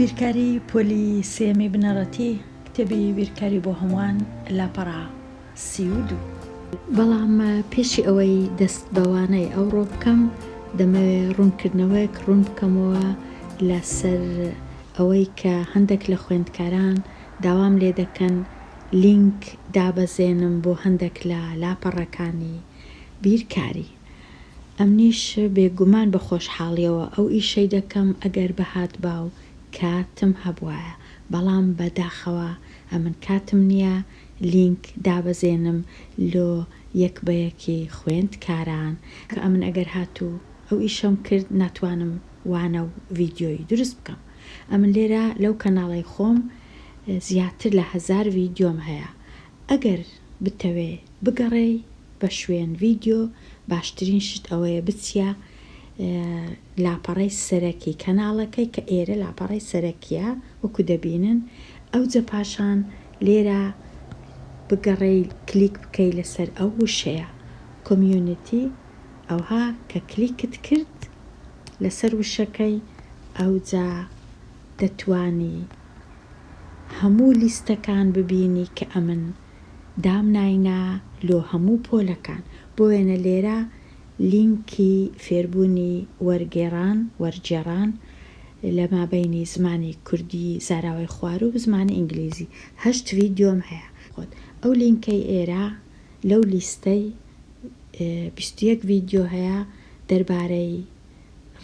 بیرکاری پۆلی سێمی بنەڕەتی کتێبی بیرکاری بۆ هەمووان لاپەڕا 32. بەڵام پێشی ئەوەی دەست بەوانەی ئەوڕۆ بکەم دەمەوێت ڕوونکردنەوەیەک ڕوون بکەمەوە لەسەر ئەوەی کە هەندێک لە خوێندکاران داوام لێ دەکەن لینک دابەزێنم بۆ هەندێک لە لاپەڕەکانی بیرکاری. ئەمنیش بێگومان بە خۆشحاڵیەوە ئەو ئیشەی دەکەم ئەگەر بەهات باو کاتم هەبوایە، بەڵام بەداخەوە ئەمن کاتم نییە لینک دابەزێنم لۆ یەک بە یەکی خوێندکاران کە ئەمن ئەگەر هاتوو ئەو ئیشەم کرد ناتوانم وانە و ڤیدیۆی دروست بکەم. ئەمن لێرە لەو کەناڵی خۆم زیاتر لە 1000 ڤیدیۆم هەیە. ئەگەر بتەوێ بگەڕێ بە شوێن ڤیدیۆ باشترین شت ئەوەیە بچیە لاپەڕەی سەرەکی کەناڵەکەی کە ئێرە لاپەڕەی سەرەکیە وەکو دەبینن، ئەوجە پاشان لێرە بگەڕێ کلیک بکەی لەسەر ئەو وشەیە کۆمیونیتی، ئەوها کە کلیکت کرد لەسەر وشەکەی ئەوجا دەتوانی هەموو لیستەکان ببینی کە ئەمن دامناینا لۆ هەموو پۆلەکان. بۆ وێنە لێرە لینکی فێربوونی وەرگێڕان لە مابەینی زمانی کوردی زاراوەی خوار و زمانی ئینگلیزی 8 ڤیدیۆم هەیە. ئەو لینکەی ئێرە لەو لیستەی 21 ڤیدیۆ هەیە دەربارەی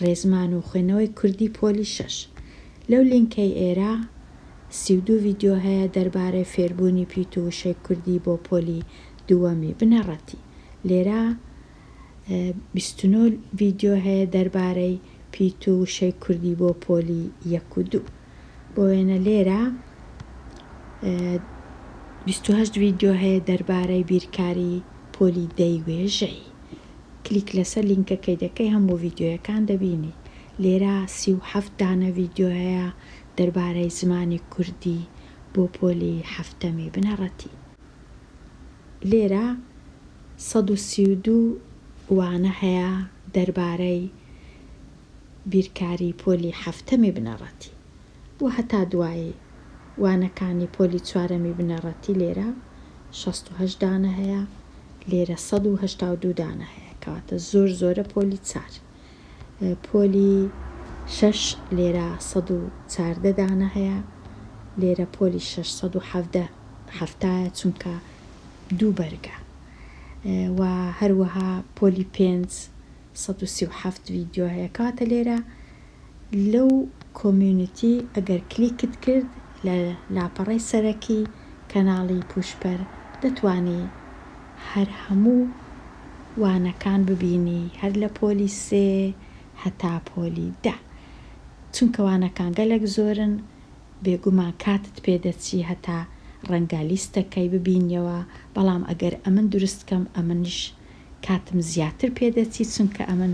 ڕێزمان و خوێنەوەی کوردی پۆلی 6. لەو لینکەی ئێرە 32 ڤیدیۆ هەیە دەربارەی فێربوونی پیت و وشەی کوردی بۆ پۆلی دووەمی بنەڕەتی. لێرە 29 ڤیدیۆ هەیە دەربارەی پیت و وشەی کوردی بۆ پۆلی 1 و 2. بۆ وێنە لێرە 28 ڤیدیۆ هەیە دەربارەی بیرکاری پۆلی 10 وێژەی. کلیک لەسەر لینکەکەی دەکەی هەموو ڤیدیۆیەکان دەبینی. لێرە 37 دانە ڤیدیۆ هەیە دەربارەی زمانی کوردی بۆ پۆلی 7ەمی بنەڕەتی. لێرە 132 وانە هەیە دەربارەی بیرکاری پۆلی 7ەمی بنەڕەتی و هەتا دوایی وانەکانی پۆلی 4ەمی بنەڕەتی. لێرە 68 دانە هەیە، لێرە 182 دانە هەیە، کەواتە زۆرە پۆلی 4. پۆلی 6 لێرە 114 دانە هەیە، لێرە پۆلی 617 چونکە دوو بەرگە، و هەروەها پۆلی 5 137 ڤیدیۆ هەیە. کاتە لێرە لەو کۆمیونیتی ئەگەر کلیکت کرد لە لاپەڕەی سەرەکی کەناڵی پوشپەر دەتوانی هەر هەموو وانەکان ببینی، هەر لە پۆلی 3 هەتا پۆلی 10. چونکە وانەکان گەلێک زۆرن بێگومان کاتت پێدەچی هەتا ڕەنگە لیستەکەی ببینیەوە، بەڵام ئەگەر ئەمن دروستکەم ئەمنش کاتم زیاتر پێدەچی چونکە ئەمن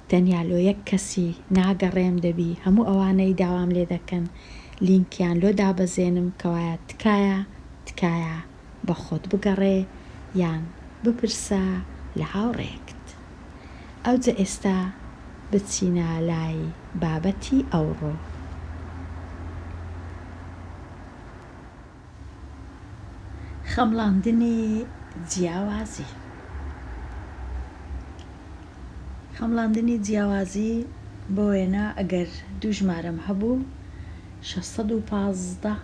تەنیا لۆ یەک کەسی ناگەڕێم دەبی هەموو ئەوانەی داوام لێ دەکەن لینکیان لۆ دابەزێنم کەوایە تکایە بە خۆت بگەڕێ یان بپرسە لە هاوڕێکت. ئەوجە ئێستا بچینە لای بابەتی ئەوڕۆ. خەمڵاندنی جیاوازی. خەمڵاندنی جیاوازی بۆ وێنە ئەگەر دوو ژمارەم هەبوو 615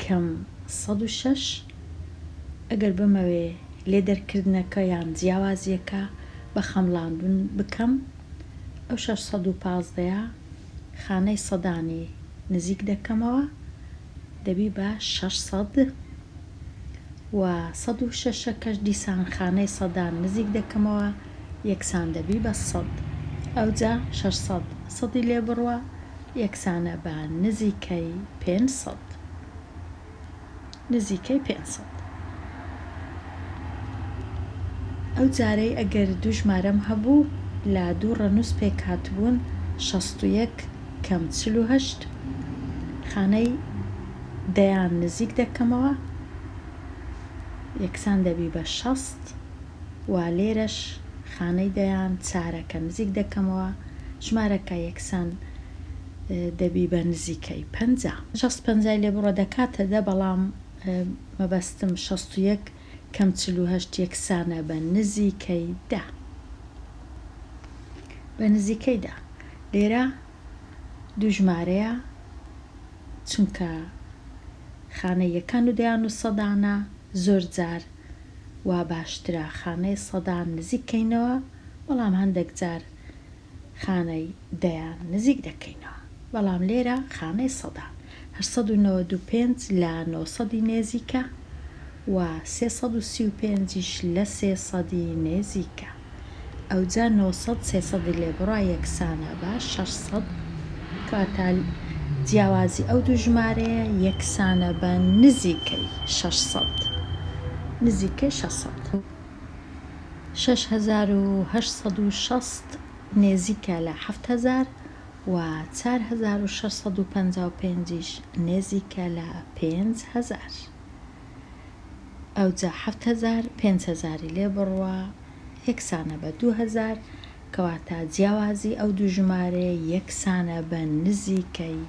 کەم 106 ئەگەر بمەوێ لێدەرکردنەکە یان جیاوازیەکە بە خەمڵاندن بکەم، ئەو 615 خانەی سەدانی نزیک دەکەمەوە دەبی بە 600 و 106ەکەش دیسان خانەی سەدان نزیک دەکەمەوە یەکسان دەبی بە 100. ئەوجا 600 سەدی لێ بڕوە یەکسانە بە نزیکەی 500. ئەو جارەی ئەگەر دوو ژمارەم هەبوو لە دوو ڕەنووس پێک هاتبوون 61 کەم 48 خانەی دەیان نزیک دەکەمەوە یەکسان دەبی بە 60 و لێرەش خانەی دەیان چارەکە نزیک دەکەمەوە ژمارەکە یەکسان دەبی بە نزیکەی 50 لێ بڕۆ دەکاتە دە بەڵام مەبەستم 61 کەم 48 یەکسانە بە نزیکەی دا. بە نزیکەی دا لێرە دوو ژمارەیە چونکە خانەی یەکان و دەیان و سەدانە زۆر جار وا باشترە خانەی سەدان نزیکەینەوە بەڵام هەندێک جار خانەی دەیان نزیک دەکەینەوە بەڵام لێرە خانەی سەدان 895 لە 900 نێزیکە و 335 لە 300 نێزیکە ئەوجا 900 300 لێ بڕا یەکسانە بە 600 کاتە جیاوازی ئەو دوو ژمارەیە یەکسانە بە نزیکەی 600 نزیکەی 600 6860 نێزیکە لە 7000 و 4655 نێزیکە لە 5000 ئەوجا 7000 5000 لێ بڕوە یەکسانە بە 2000 کەواتە جیاوازی ئەو دوو ژمارەیە یەکسانە بە نزیکەی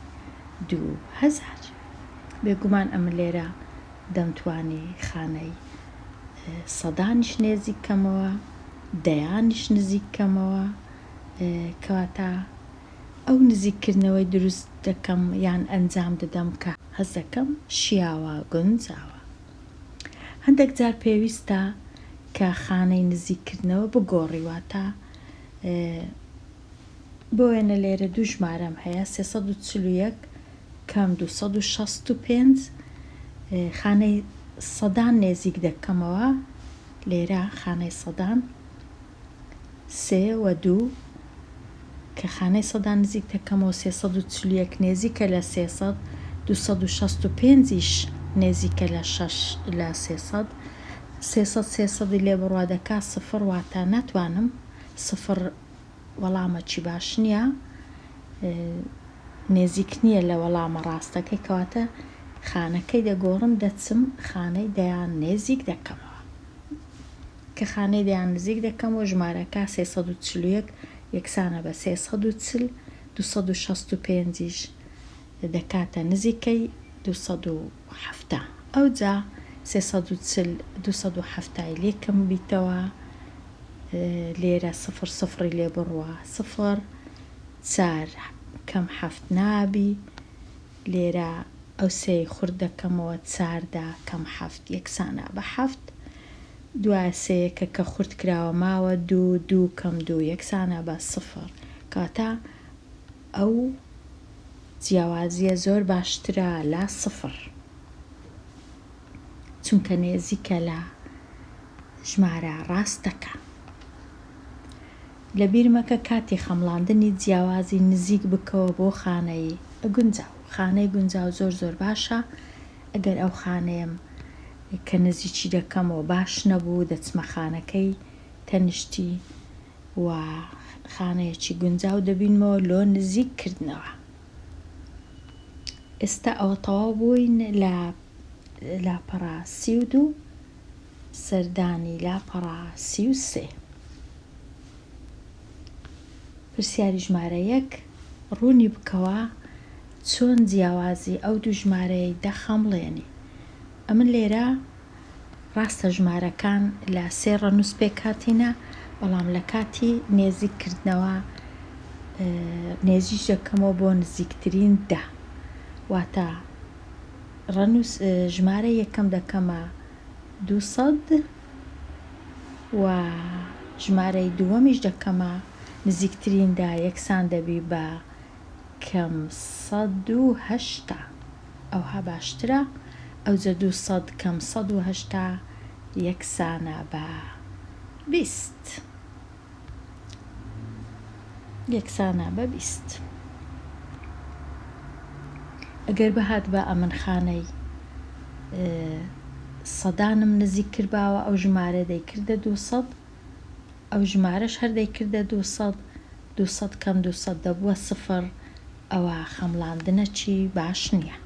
2000 بێگومان ئەم لێرە دەمتوانی خانەی سەدانیش نێزیکەمەوە دەیانیش نزیکەمەوە کەواتە ئەو نزیکردنەوەی دروست دەکەم یان ئەنجام دەدەم کە هەز دەکەم شیاوە گونجاوە. هەندێک جار پێویستە کە خانەی نزیکردنەوە بگۆڕیواتە بۆ وێنە لێرە دوو ژمارەم هەیە 341 کەم 265 خانەی سەدان نێزیک دەکەمەوە لێرە خانەی سەدان 3 و 2 کە خانەی سەدان نزیک دەکەمەوە 341 نێزیکە لە 300 265 نێزیکە لە 6 لە 300 300 لێ بڕوا دەکا سفر واتە ناتوانم سفر وەڵامەکی باش نییە نێزیک نییە لە وەڵامە ڕاستەکەی کەواتە خانەکەی دەگۆڕم دەچم خانەی دەیان نێزیک دەکەمەوە کە خانەی دەیان نزیک دەکەمەوە ژمارەکە 341 یەکسانە بە 340 265 دەکاتە نزیکەی 270 ئەوجا 340 270 لێکم بیتەوە لێرە 0 لێ بڕوە 0 4 کەم 7 نابی لێرە ئەو سێی خورد دەکەمەوە 4دا کەم 7 یەکسانە بە 7 دوای سەیەکە کە خورد کراوە ماوە 2 کەم 2 یەکسانە بە 0 کاتە ئەو جیاوازیە زۆر باشترە لە 0 چونکە نێزیکە لە ژمارە ڕاستەکە. لەبیرمەکە کاتی خەمڵاندنی جیاوازی نزیک بکەوە بۆ خانەی گونجاو. خانەی گونجاو زۆر باشە ئەگەر ئەو خانەیەم کە نزیکی دەکەمەوە باش نەبوو دەچمە خانەکەی تەنیشتی و خانەیەکی گونجاو دەبینمەوە لۆ نزیککردنەوە. ئێستا ئەوە تەواو بووین لە لاپەڕا 32 سەردانی لاپەڕا 33. پرسیاری ژمارە 1 ڕوونی بکەوە چۆن جیاوازی ئەو دوو ژمارەی دەخەمڵێنی. ئەمن لێرە ڕاستە ژمارەکان لە 3 ڕەنووس پێک هاتینە بەڵام لە کاتی نێزیککردنەوە نێزیش دەکەمەوە بۆ نزیکترین دا واتە ڕەنووس ژمارە یەکەم دەکەمە 200 و ژمارەی دووەمیش دەکەمە نزیکترین دا یەکسان دەبی بە کەم 180 ئەوها باشترە ئەوجە 200 کەم 180 یەکسانە بە 20 یەکسانە بە 20. ئەگەر بەهات بە ئەمن خانەی سەدانم نزیک کردباوە ئەو ژمارە دەیکردە 200 ئەو ژمارەش هەر دەیکردە 200 کەم 200 دەبووە 0 ئەوە خەمڵاندنەکی باش نییە.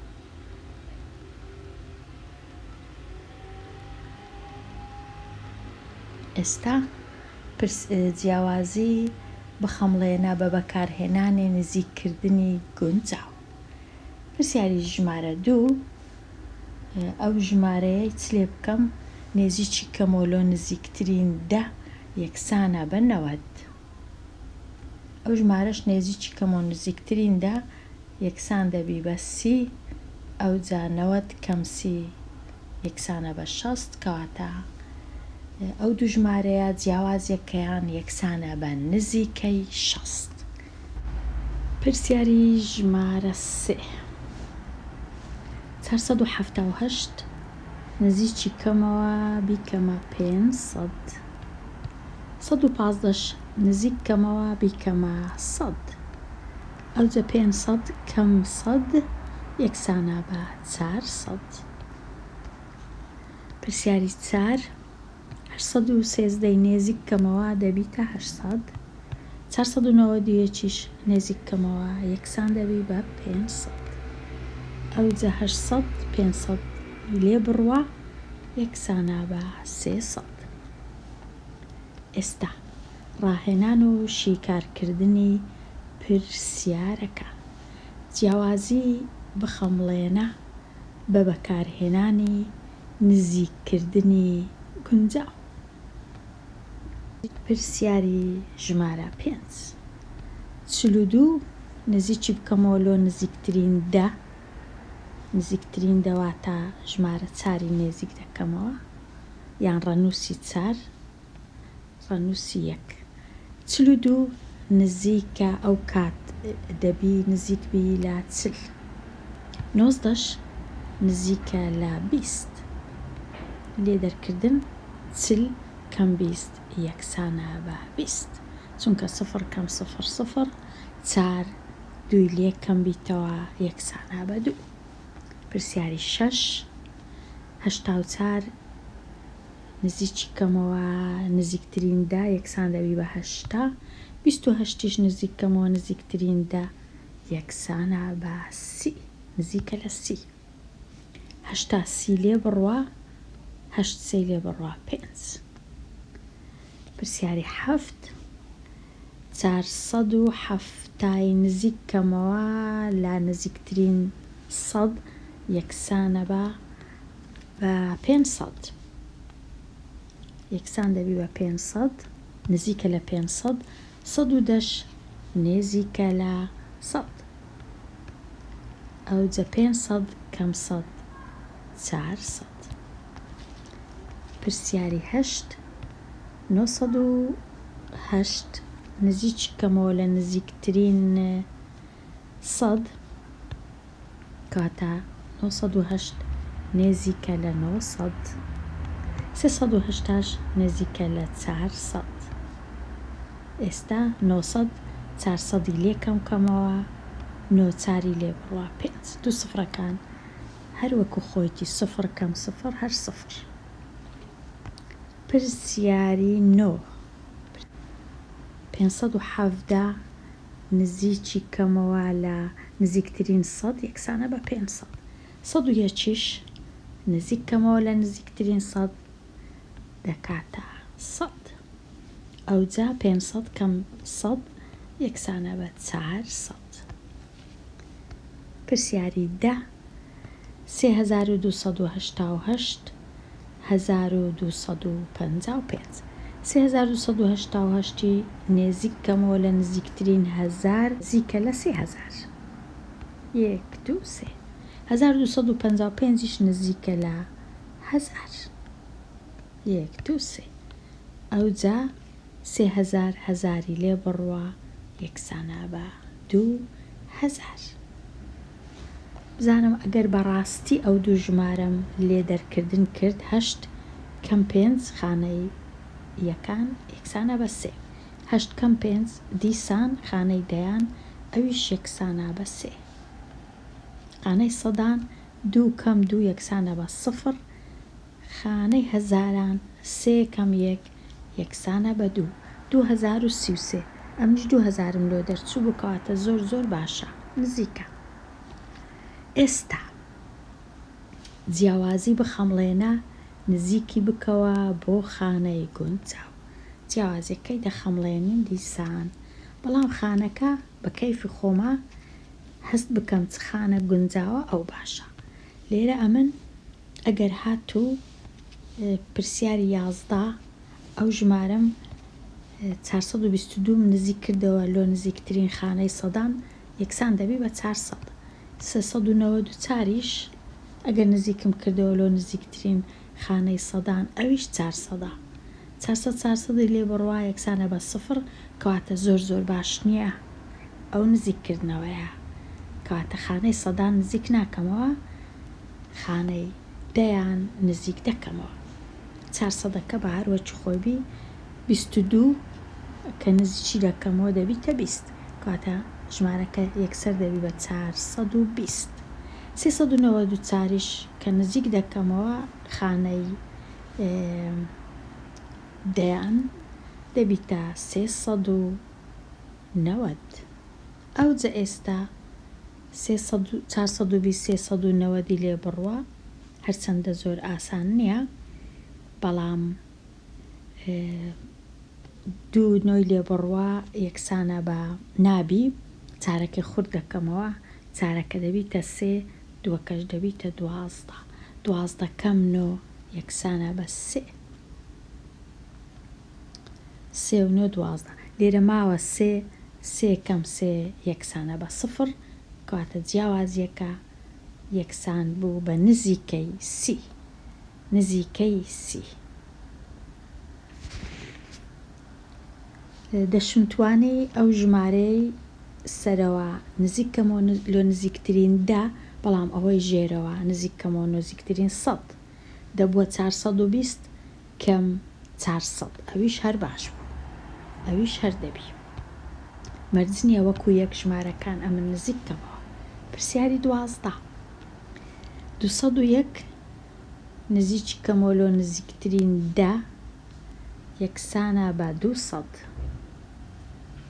ئێستا جیاوازی بخەمڵێنە بە بەکارهێنانی نزیککردنی گونجاو. پرسیاری ژمارە 2 ئەو ژمارەیە چ لێ بکەم نێزیکی کەمۆلۆ نزیکترین دە یەکسانە بە 90. ئەو ژمارەش نێزیکی کەمۆ نزیکترین دە یەکسان دەبی بە 30 ئەو جا 90 کەم 30 یەکسانە بە 60 کەواتە ئەو دوو ژمارەیە جیاوازیەکەیان یەکسانە بە نزیکەی 60. پرسیاری ژمارە 3 478 نزیکی کەمەوە بیکەمە 500. 115 نزیک کەمەوە بیکەمە 100. ئەوجە 500 کەم 100 یەکسانە بە 400. پرسیاری 4 813 نێزیک کەمەوە دەبیتە 800. 492 نێزیک کەمەوە یەکسان دەبی بە 500. ئەوجە 800 500 لێ بڕوە یەکسانە بە 300. ئێستا ڕاهێنان و شیکارکردنی پرسیارەکە جیاوازی بخەمڵێنە بە بەکارهێنانی نزیککردنی گونجاو. پرسیاری ژمارە 5 42 نزیکی بکەمەوە نزیکترین دە نزیکترین دەواتە ژمارە 4 نێزیک دەکەمەوە یان ڕەنووسی 4 ڕەنووسی 1. 42 نزیکە ئەو کات دەبی نزیکبی لە 40. 19 نزیکە لە 20 لێ دەرکردن 40 کەم 20 یەکسانە بە 20 چونکە 0 کەم 0 0 4 دوی لێ کەم بیتەوە یەکسانە بە 2. پرسیاری 6 84 نزیکی کەمەوە نزیکترین دا یەکسان دەبی بە 80. 28 نزیک کەمەوە نزیکترین دا یەکسانە بە 30 نزیکە لە 30. 80 30 لێ بڕوە 8 3 لێ بڕوە 5. پرسیاری 7 470 نزیک کەمەوە لە نزیکترین 100 یەکسانە بە 500 یەکسان دەبی بە 500 نزیکە لە 500. 110 نێزیکە لە 100 ئەوجە 500 کەم 100 400. پرسیاری 8 908 نزیکی کەمەوە لە نزیکترین 100 کاتە 908 نێزیکە لە 900. 380 نێزیکە لە 400. ئێستا 900 400 لێ کەم کەمەوە 9 لێ بڕوە 5 دوو سفرەکان هەر وەکو خۆیتی 0 کەم 0 هەر 0. پرسیاری 9 517 نزیکی کەمەوە لە نزیکترین 100 یەکسانە بە 500. 101 نزیک کەمەوە لە نزیکترین 100 دەکاتە 100 ئەوجا 500 کەم 100 یەکسانە بە 400. پرسیاری 10 3288 1255 3288 نێزیک کەمەوە لە نزیکترین 1000 نزیکە لە 3000 1 2 3. 1255 نزیکە لە 1000 1 2 3 ئەوجا 3000 هەزاری لێ بڕوە یەکسانە بە 2000. بزانم ئەگەر بەڕاستی ئەو دوو ژمارەم لێ دەرکردن کرد 8 کەم 5 خانەی یەکان یەکسانە بە 3 8 کەم 5 دیسان خانەی دەیان ئەویش یەکسانە بە 3 خانەی سەدان 2 کەم 2 یەکسانە بە 0 خانەی هەزاران 3 کەم 1 یەکسانە بە 2 2033 ئەمش 2000م لۆ دەرچوو بکاتە زۆر زۆر باشە نزیکە. ئێستا جیاوازی بخەمڵێنە نزیکی بکەوە بۆ خانەی گونجاو. جیاوازەکەی دەخەمڵێنین دیسان بەڵام خانەکە بە کەیفی خۆمە هەست بکەم چ خانە گونجاوە ئەو باشە. لێرە ئەمن ئەگەر هاتوو پرسیاری 11 ئەو ژمارەم 422 نزیک کردەوە لۆ نزیکترین خانەی سەدان یەکسان دەبی بە 400. 394یش ئەگەر نزیکم کردەوە لۆ نزیکترین خانەی سەدان ئەویش 400. 400 لێ بڕوا یەکسانە بە 0 کەواتە زۆر باش نییە ئەو نزیککردنەوەیە، کەواتە خانەی سەدان نزیک ناکەمەوە، خانەی دەیان نزیک دەکەمەوە. 400ەکە بە هەروەکی خۆیبی 22 کە نزیکی دەکەمەوە دەبیتە 20 کەواتە ژمارەکە یەکسەر دەبی بە 420. 394یش کە نزیک دەکەمەوە خانەی دەیان دەبیتە 390. ئەو جە ئێستا 420 لێ بڕوە هەرچەندە زۆر ئاسان نییە، بەڵام 2 نۆی لێ بڕوە یەکسانە بە نابی، چارەکەی خورد دەکەمەوە، چارەکە دەبیتە 3 دووەکەش دەبیتە 12 کەم 9 یەکسانە بە 3 و 9 12. لێرە ماوە 3 کەم 3 یەکسانە بە 0 کەواتە جیاوازیەکە یەکسان بوو بە نزیکەی سی. دەشمتوانی ئەو ژمارەی سەرەوە نزیکەمەوە لۆ نزیکترین دا، بەڵام ئەوەی ژێرەوە نزیکەمەوە نزیکترین 100 دەبووە 420 کەم 400. ئەویش هەر باش بوو، ئەویش هەر دەبی. مەرجنیە وەکو یەک ژمارەکان ئەمن نزیکەمەوە. پرسیاری 12 201 نزیکی کەمەوە لۆ نزیکترین دا یەکسانە بە 200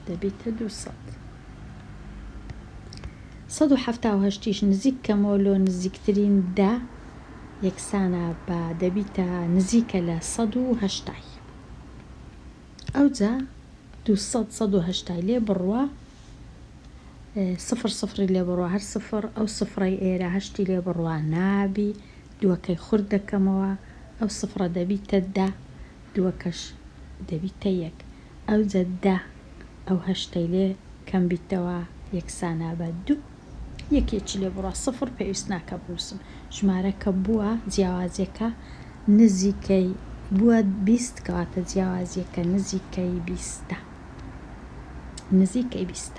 دەبیتە 200. 178 نزیک کەمەوە لۆ نزیکترین دا یەکسانە بە دەبیتە نزیکە لە 180. ئەوجا 280 لێ بڕوە 0 لێ بڕوە هەر 0 ئەو سفڕی ئێرە هەشتی لێ بڕوە نابی، دووەکەی خورد دەکەمەوە ئەو سفرە دەبیتە 10 دووەکەش دەبیتە 1. ئەوجا 10 ئەو هەشتەی لێ کەم بیتەوە یەکسانە بە 2 یەکێکی لێ بڕوە 0 پێویست ناکە بنووسم. ژمارەکە بووە جیاوازیەکە نزیکەی بووە 20 کەواتە جیاوازیەکە نزیکەی 20.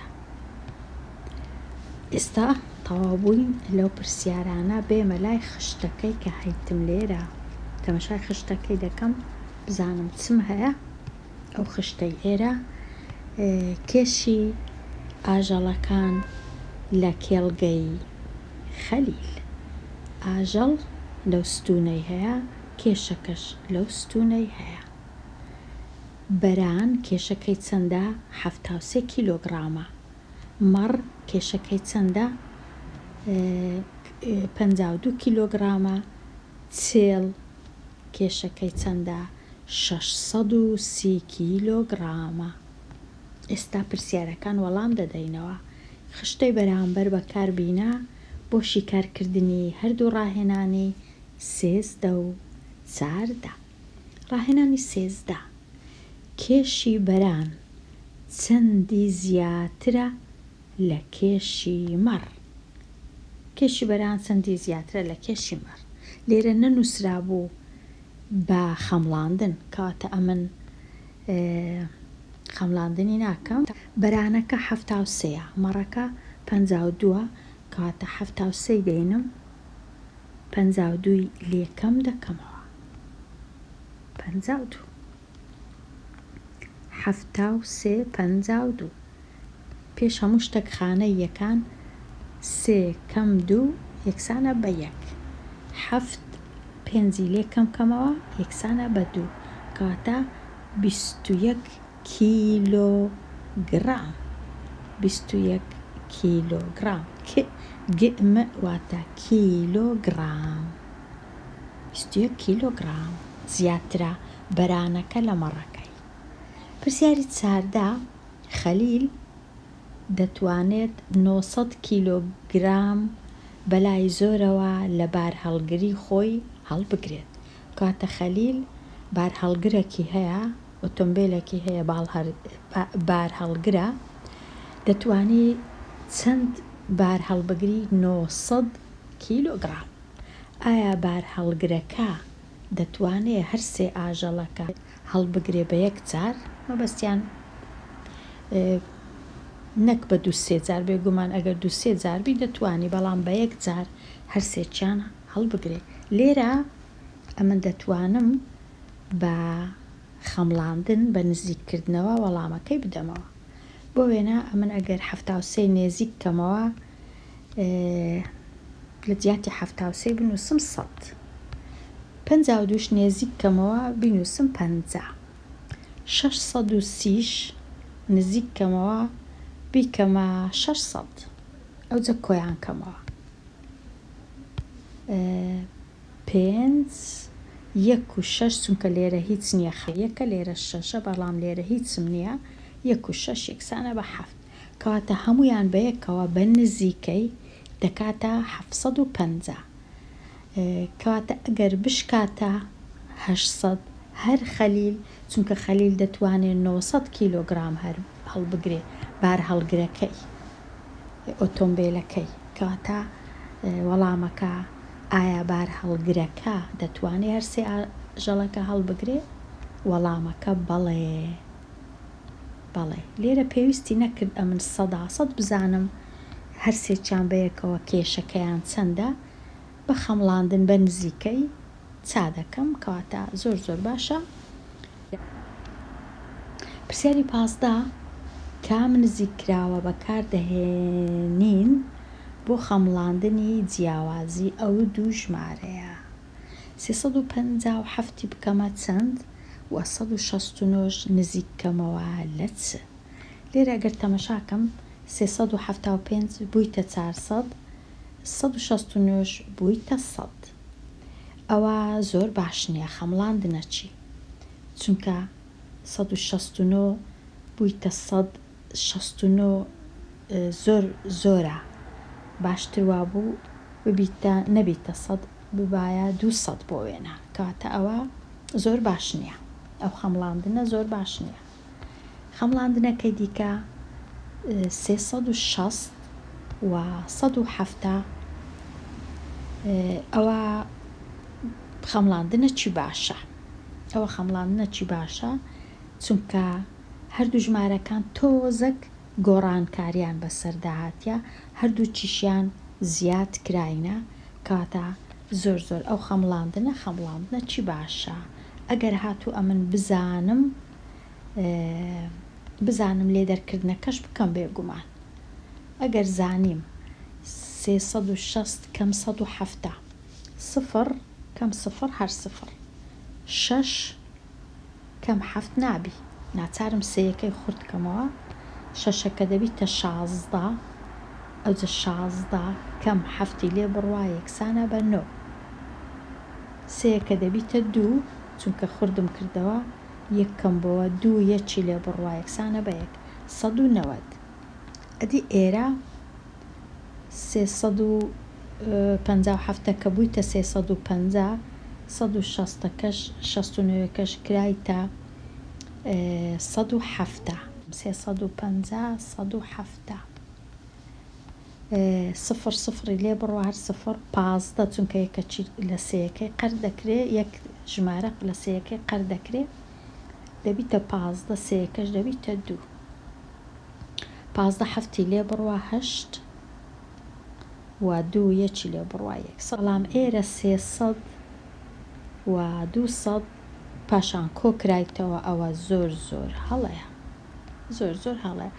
ئێستا تەواو بووین لەو پرسیارانە، بێمە لای خشتەکەی کە هەیتم لێرە تەمەشای خشتەکەی دەکەم بزانم چم هەیە. ئەو خشتەی ئێرە کێشی ئاژەڵەکان لە کێڵگەی خەلیل. ئاژەڵ لەو ستونەی هەیە، کێشەکەش لەو ستونەی هەیە. بەران کێشەکەی چەندە؟ 73 کیلۆگرامە. مەڕ کێشەکەی چەندە؟ 52 کیلۆگرامە. چێڵ کێشەکەی چەندە؟ 630 کیلۆگرامە. ئێستا پرسیارەکان وەڵام دەدەینەوە. خشتەی بەرامبەر بەکاربینا بۆ شیکارکردنی هەردوو ڕاهێنانی 13 و 14. ڕاهێنانی 13 کێشی بەران چەندی زیاترە لە کێشی مەڕ. کێشی بەران چەندی زیاترە لە کێشی مەڕ. لێرە نەنووسرا بوو بە خەمڵاندن، کەواتە ئەمن خەمڵاندنی ناکەم. بەرانەکە 73 مەڕەکە 52 کەواتە 73 دێنم 52 لێکەم دەکەمەوە 52 52 پێش هەموو شتێک خانەی یەکان 3 کەم 2 یەکسانە بە 1. 7 5 لێکەم کەمەوە یەکسانە بە 2 کەواتە 21 کیلۆگرام. 21 کیلۆگرام. گئم واتە کیلۆگرام. 21 کیلۆگرام زیاترە بەرانەکە لە مەڕەکەی. پرسیاری 14 خەلیل دەتوانێت 900 کیلۆگرام بەلای زۆرەوە لە بار هەڵگری خۆی هەڵبگرێت. کاتە خەلیل بار هەڵگرێکی هەیە، ئۆتۆمبیلێکی هەیە بار هەڵگرە، دەتوانێت چەند بار هەڵبگری 900 کیلۆگرام. ئایا بار هەڵگرەکە دەتوانێت هەر سێ ئاژەڵەکە هەڵبگرێ بە یەک جار؟ مەبەستیان نەک بە 2-3 جار، بێگومان ئەگەر 2-3 جاربی دەتوانی، بەڵام بە یەک جار هەر سێکیان هەڵبگرێ. لێرە ئەمن دەتوانم بە خەمڵاندن بە نزیککردنەوە وەڵامەکەی بدەمەوە. بۆ وێنە ئەمن ئەگەر 73 نێزیک کەمەوە لە جیاتی 73 بنووسم 100، 52 نێزیک کەمەوە بنووسم 50، 630 نزیک کەمەوە بیکەمە 600، ئەو جە کۆیان کەمەوە 5 1 و 6 چونکە لێرە هیچ نییە، یەکە لێرە 6، بەڵام لێرە هیچم نییە، 1 و 6 یەکسانە بە 7، کەواتە هەمویان بە یەکەوە بە نزیکەی دەکاتە 750. کەواتە ئەگەر بشکاتە 800 هەر خەلیل، چونکە خەلیل دەتوانێت 900 کیلۆگرام هەر هەڵبگرێ بار هەڵگرەکەی ئۆتۆمبیلەکەی. کەواتە وەڵامەکە ئایا بار هەڵگرەکە دەتوانێت هەر سێ ئاژەڵەکە هەڵبگرێ؟ وەڵامەکە بەڵێ. لێرە پێویستی نەکرد ئەمن 100% بزانم هەر سێکیان بەیەکەوە کێشەکەیان چەندە، بە خەمڵاندن بە نزیکەی چا دەکەم، کەواتە زۆر باشە. پرسیاری 15 کام نزیکراوە بەکاردەهێنین بۆ خەمڵاندنی جیاوازی ئەو دوو ژمارەیە. 357 بکەمە چەند و 169 نزیککەمەوە لە چ؟ لێرە ئەگەر تەمەشاکەم 375 بوویتە 400، 169 بوویتە 100. ئەوە زۆر باش نییە، خەمڵاندنە چی؟ چونکە 169 بوویتە 169 زۆرە، باشتر وا بوو نەبیتە 100 ببایە 200 بۆ وێنە، کاتە ئەوە زۆر باش نییە، ئەو خەمڵاندنە زۆر باش نییە. خەمڵاندنەکەی دیکە 360 و 170 ئەوە خەمڵاندنە چی باشە؟ ئەوە خەمڵاندنە چی باشە؟ چونکە هەردوو ژمارەکان تۆزێک گۆڕانکاریان بەسەرداهاتە، هەردوو چیشیان زیاد کراینە، کاتە زۆر ئەو خەمڵاندنە چی باشە؟ ئەگەر هاتوو ئەمن بزانم لێ دەرکردنەکەش بکەم بێگومان. ئەگەر زانیم 360 کەم 170 0 کەم 0 هەر 0، 6 کەم 7 نابی، ناچارم سەیەکەی خورتکەمەوە، 6ەکە دەبیتە 16، ئەوجە 16 کەم 7 لێ بڕوا یەکسانە بە 9، سەیەکە دەبیتە 2 چونکە خوردم کردەوە، یەکەم بۆوە 2 یەکی لێ بڕوا یەکسانە بە 1، 190. ئەدی ئێرە 357 کە بوویتە 350، 160کەش 69کەش کرایتە 170، 350 170. 0 لێ بڕوا هەر 0، 15 چونکە یەکەچی لە سەیەکەی قەر دەکرێ، یەک ژمارە لە سەیەکەی قەر دەکرێ، دەبیتە 15، سەیەکەش دەبیتە 2، 15 هەفتی لێ بڕوا 8 و 2 یەکی لێ بڕوا 1. بەڵام ئێرە 300 و 200 پاشان کۆکرایتەوە، ئەوە زۆر هەڵەیە، زۆر هەڵەیە.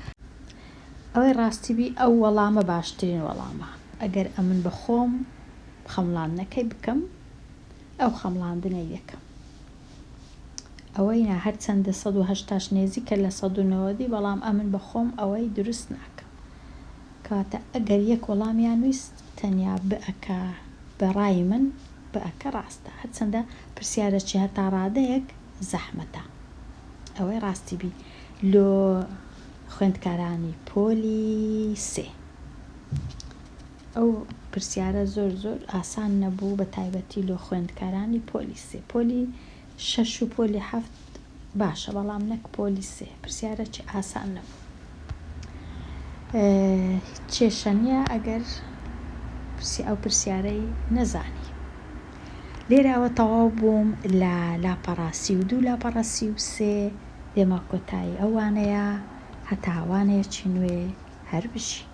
ئەوەی ڕاستیبی ئەو وەڵامە باشترین وەڵامە. ئەگەر ئەمن بەخۆم خەمڵاندنەکەی بکەم، ئەو خەمڵاندنەی یەکەم ئەوەی هەرچەندە 180 نێزیکە لە 190، بەڵام ئەمن بەخۆم ئەوەی دروست ناکەم. کاتە ئەگەر یەک وەڵامیان ویست تەنیا بئەکە بەڕای من بئەکە ڕاستە، هەرچەندە پرسیارەکی هەتا ڕادەیەک زەحمەتە. ئەوەی ڕاستیبی لۆ خوێندکارانی پۆلی سێ. ئەو پرسیارە زۆر ئاسان نەبوو، بە تایبەتی لۆ خوێندکارانی پۆلی سێ. پۆلی 6 و پۆلی 7 باشە، بەڵام نەک پۆلی سێ. پرسیارەکی ئاسان نەبوو. کێشە نییە ئەگەر ئەو پرسیارەی نەزانی. لێرەوە تەواو بووم لە لاپەڕاسی و 2 لاپەڕاسی و 3 دێمە کۆتایی ئەوانەیە هەتا وانەیەکی نوێ هەر بژی.